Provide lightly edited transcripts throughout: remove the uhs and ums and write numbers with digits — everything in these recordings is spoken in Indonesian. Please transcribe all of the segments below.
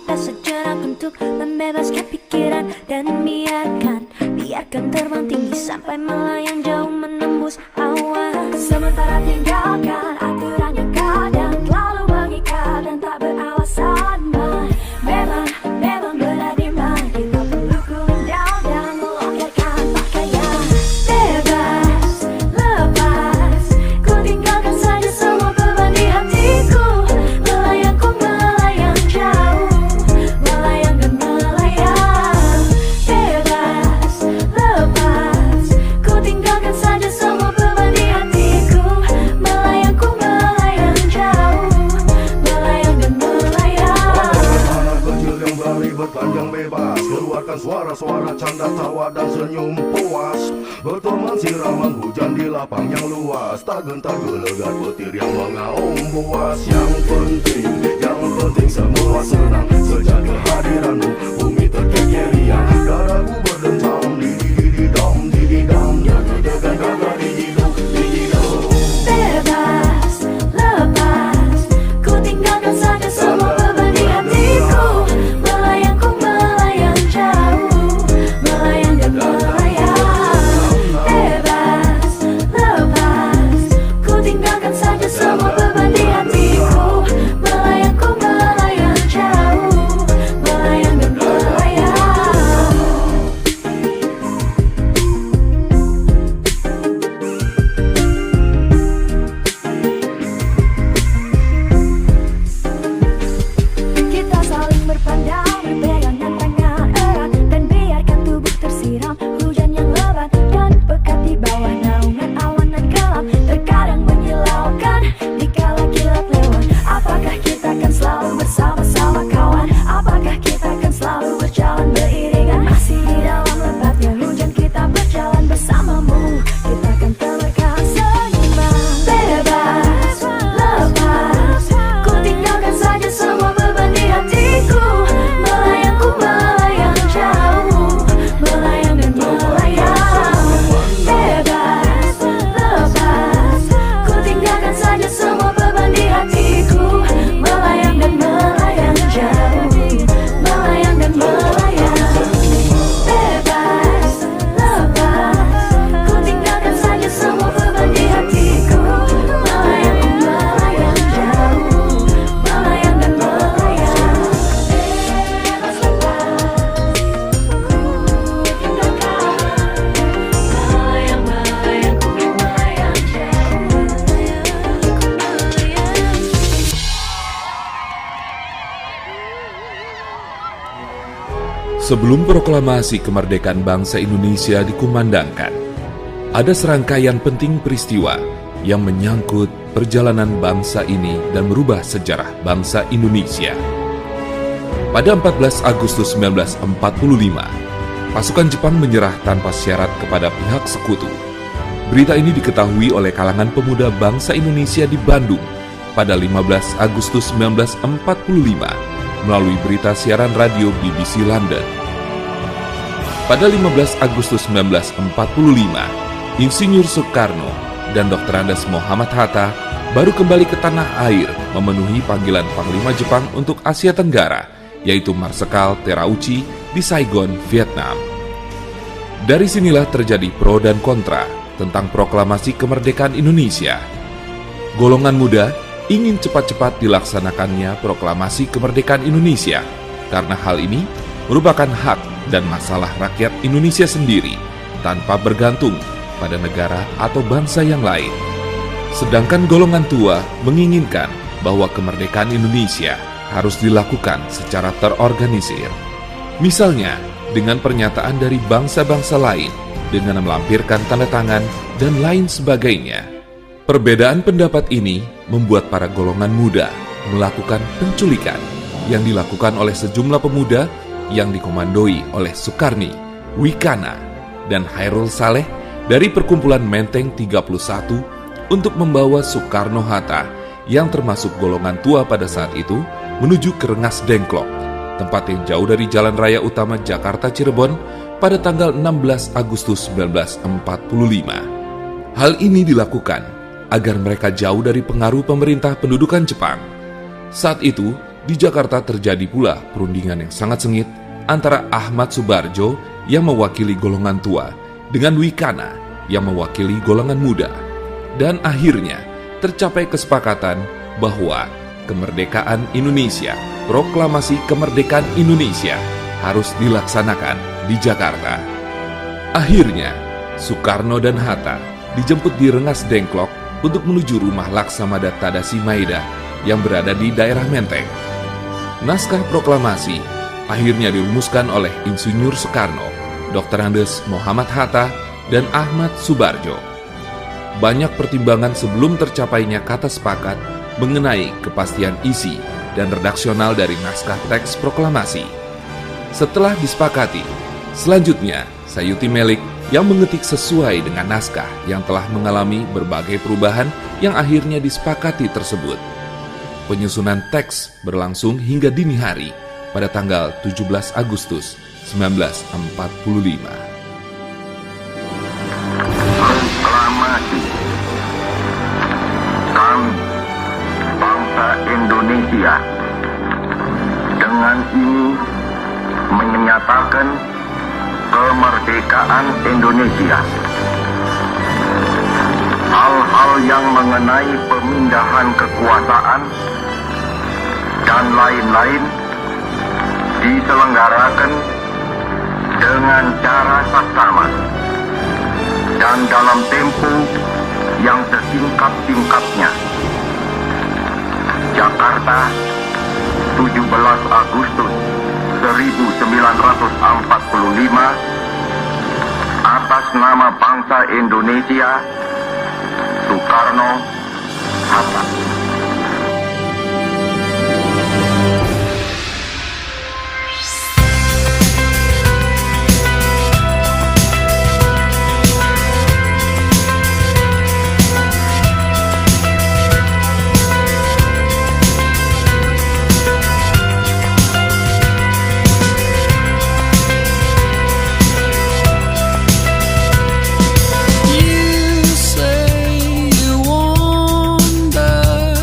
kita sejenak untuk membebaskan pikiran dan biarkan terbang tinggi sampai melayang jauh menembus awan. Sementara tinggalkan aturan yang kadang lalu mengikat dan tak beralasan. Memang benar di mana kita perlu cooling down dan melonggarkan pakaian. Bebas, lepas, ku tinggalkan saja semua beban di hatiku. Melayang ku melayang jauh, melayang dan melayang. Bebas, lepas, ku tinggalkan saja semua beban di hatiku. Melayang ku melayang jauh, melayang dan melayang. Anak kecil yang berani bertelanjang bebas, keluarkan suara-suara canda tawa dan senyum puas. Berteman siraman hujan di lapang yang luas, tak gentar gelegar petir yang mengaum buas. Yang penting semua senang sejak kehadiranmu, bumi terkekeh riang, dadaku berdentang dididididam dididam, deg-degan dada dijidu. Bebas, lepas, ku tinggalkan saja semua beban di hatiku. Melayang ku melayang jauh, melayang dan melayang. Bebas, lepas, ku tinggalkan saja semua beban di hatiku. Melayang ku melayang jauh, melayang dan melayang. Kita saling berpandang, berpegangan tangan erat, dan biarkan tubuh tersiram hujan yang lebat dan pekat di bawah naungan awan dan gelap. Terkadang menyilaukan dikala kilat lewat. Apakah kita akan selalu bersama-sama kawan? Apakah kita akan selalu berjalan beriringan? Masih di dalam lebatnya hujan kita berjalan bersamamu. Kita akan terlekat seimbang. Bebas, lepas, ku tinggalkan saja semua beban di hatiku. Melayang ku melayang jauh, melayang dan melayang. Bebas, lepas, ku tinggalkan saja semua beban di hatiku. Melayang dan melayang jauh, melayang dan melayang. Bebas, lepas, ku tinggalkan saja semua beban di hatiku. Melayang ku melayang jauh, melayang dan melayang. Bebas, lepas, ku tinggalkan. Melayang, melayang, ku melayang jauh, melayang, ku melayang. Sebelum proklamasi kemerdekaan bangsa Indonesia dikumandangkan, ada serangkaian penting peristiwa yang menyangkut perjalanan bangsa ini dan merubah sejarah bangsa Indonesia. Pada 14 Agustus 1945, pasukan Jepang menyerah tanpa syarat kepada pihak sekutu. Berita ini diketahui oleh kalangan pemuda bangsa Indonesia di Bandung pada 15 Agustus 1945 melalui berita siaran radio BBC London. Pada 15 Agustus 1945, Insinyur Soekarno dan Dr. Andes Muhammad Hatta baru kembali ke tanah air memenuhi panggilan Panglima Jepang untuk Asia Tenggara, yaitu Marsekal Terauchi di Saigon, Vietnam. Dari sinilah terjadi pro dan kontra tentang proklamasi kemerdekaan Indonesia. Golongan muda ingin cepat-cepat dilaksanakannya proklamasi kemerdekaan Indonesia, karena hal ini merupakan hak dan masalah rakyat Indonesia sendiri, tanpa bergantung pada negara atau bangsa yang lain. Sedangkan golongan tua menginginkan bahwa kemerdekaan Indonesia harus dilakukan secara terorganisir. Misalnya, dengan pernyataan dari bangsa-bangsa lain, dengan melampirkan tanda tangan, dan lain sebagainya. Perbedaan pendapat ini membuat para golongan muda melakukan penculikan yang dilakukan oleh sejumlah pemuda yang dikomandoi oleh Sukarni, Wikana, dan Hairul Saleh dari perkumpulan Menteng 31 untuk membawa Soekarno-Hatta yang termasuk golongan tua pada saat itu menuju ke Rengas Dengklok, tempat yang jauh dari jalan raya utama Jakarta Cirebon pada tanggal 16 Agustus 1945. Hal ini dilakukan agar mereka jauh dari pengaruh pemerintah pendudukan Jepang. Saat itu, di Jakarta terjadi pula perundingan yang sangat sengit antara Ahmad Subarjo yang mewakili golongan tua dengan Wikana yang mewakili golongan muda. Dan akhirnya tercapai kesepakatan bahwa kemerdekaan Indonesia, proklamasi kemerdekaan Indonesia harus dilaksanakan di Jakarta. Akhirnya, Soekarno dan Hatta dijemput di Rengas Dengklok untuk menuju rumah Laksamada Tadasi Maeda yang berada di daerah Menteng. Naskah proklamasi akhirnya dirumuskan oleh Insinyur Soekarno, Dr. Andes Muhammad Hatta, dan Ahmad Subarjo. Banyak pertimbangan sebelum tercapainya kata sepakat mengenai kepastian isi dan redaksional dari naskah teks proklamasi. Setelah disepakati, selanjutnya Sayuti Melik yang mengetik sesuai dengan naskah yang telah mengalami berbagai perubahan yang akhirnya disepakati tersebut. Penyusunan teks berlangsung hingga dini hari pada tanggal 17 Agustus 1945. Proklamasi. Kami, bangsa Indonesia, dengan ini menyatakan kemerdekaan Indonesia. Hal-hal yang mengenai pemindahan kekuasaan dan lain-lain diselenggarakan dengan cara saksama dan dalam tempo yang sesingkat-singkatnya. Jakarta, 17 Agustus 1945, atas nama bangsa Indonesia, Soekarno, Hatta. You say you wonder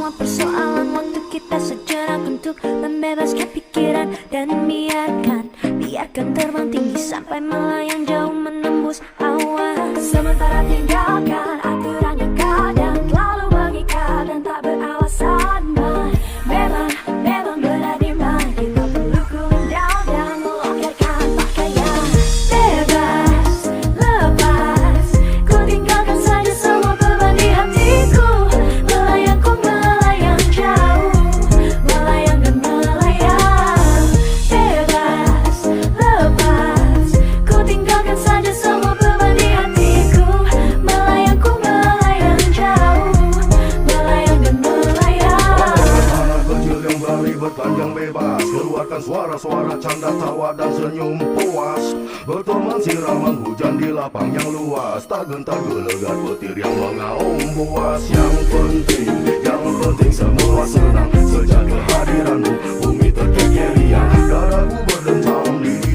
semua persoalan. Waktu kita sejenak untuk membebaskan pikiran dan biarkan terbang tinggi sampai melayang jauh menembus awan. Sementara tinggalkan aturan yang kadang terlalu mengikat dan tak beralasan. Memang benar di mana kita perlu cooling down dan melonggarkan pakaian. Bebas, lepas, ku tinggalkan saja semua beban di hatiku. Melayang ku melayang jauh, melayang dan melayang. Bebas, lepas, ku tinggalkan saja semua beban di hatiku. Melayang ku melayang jauh, melayang dan melayang. Anak kecil yang berani bertelanjang bebas, keluarkan suara-suara canda tawa dan senyum puas. Berteman siraman hujan di lapang yang luas, tak gentar gelegar petir yang mengaum buas. Yang penting semua senang sejak kehadiranmu. Bumi terkikir riang, dadaku berdentang, diri